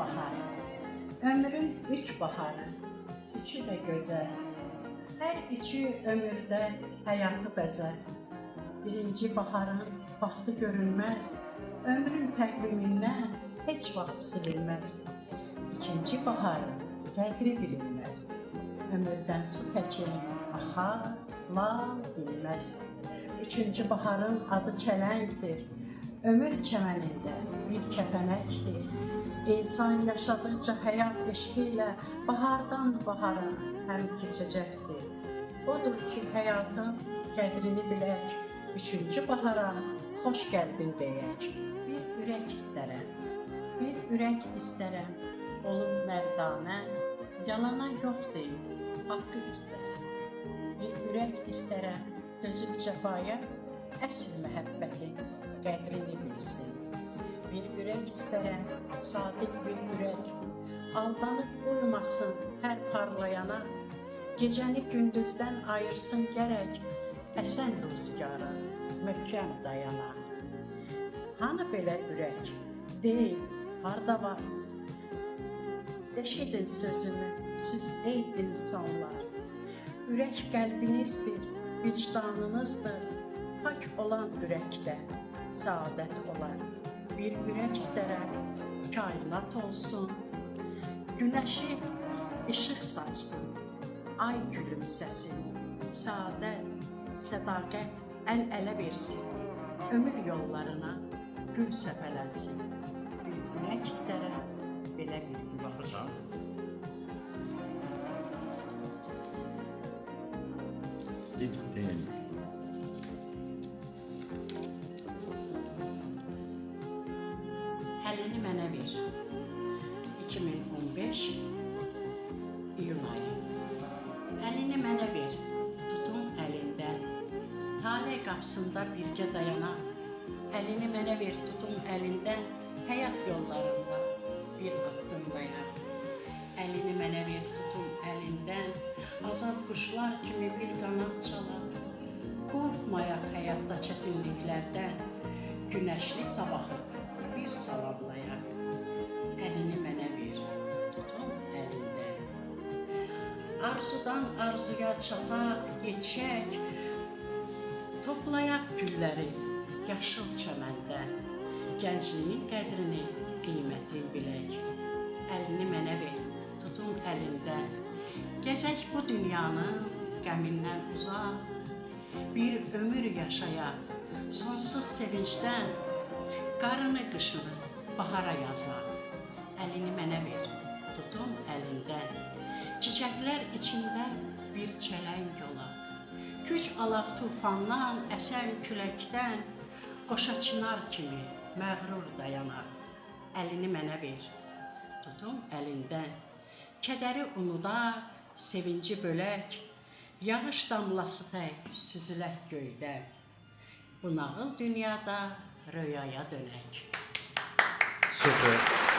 bahar. Ömrün üç baharı, üçü də gözəl. Hər üçü ömürdə həyatı bəzər. Birinci baharın vaxtı görünməz, ömrün təqvimindən heç vaxt silinməz. İkinci baharın qədri bilinməz, ömürdən su təkin axar, lal dinməz. Üçüncü baharın adı çələngdir, ömür çəmənində bir kəpənəkdir. İnsan yaşadıkça həyat eşqi ilə bahardan bahara həm keçəcəkdir. Odur ki, həyatın qədrini bilək, üçüncü bahara xoş gəldin deyək. Bir ürək istərəm, bir ürək istərəm, olub mərdanə, yalana yox deyil, haqqı istəsin. Bir ürək istərəm, dözüb cəfaya, əsl məhəbbətin qədrini bilsin. Bir ürək istərəm, sadiq bir ürək, aldanıb uymasın hər parlayana, gecəni gündüzdən ayırsın gərək, əsən rüzgara möhkəm dayana. Hanı belə ürək, deyil, harda var? Eşidin sözümü, siz ey insanlar. Ürək qəlbinizdir, vicdanınızdır, pak olan ürəkdə saadət olar. Bir ürək istərəm, kainat olsun, günəşi işıq saçsın, ay gülümsəsin, saadət, sədaqət əl-ələ versin, ömür yollarına gül səpələnsin. Bir ürək istərəm, belə bir ürək. Gittin. Əlini mənə ver. 2015 iyun ayı. Əlini mənə ver, tutum əlindən. Taleh qapısında birgə dayanaq. Əlini mənə ver, tutum əlindən. Həyat yollarında bir addımlayaq. Əlini mənə ver, tutum əlindən. Azad quşlar kimi bir qanad çalaq. Qorxmayaq həyatda çətinliklərdən. Günəşli sabahı bir salamlayaq. Əlini mənə ver, tutum əlindən. Arzudan arzuya çataq, yetişək, toplayaq gülləri yaşıl çəməndən. Gəncliyin qədrini, qiymətini bilək. Əlini mənə ver, tutum əlindən. Gəzək bu dünyanın qəmindən uzaq, bir ömür yaşayaq, sonsuz sevincdən. Qarını, qışını bahara yazaq. Əlini mənə ver, tutum əlindən. Çiçəklər içində bir çələng olaq. Güc alaq tufandan, əsən küləkdən, qoşa çınar kimi məğrur dayanaq. Əlini mənə ver, tutum əlindən. Kədəri unudaq, sevinci bölək, yağış damlası tək süzülək göydən. Bu nağıl dünyada röyaya dönək. Süper.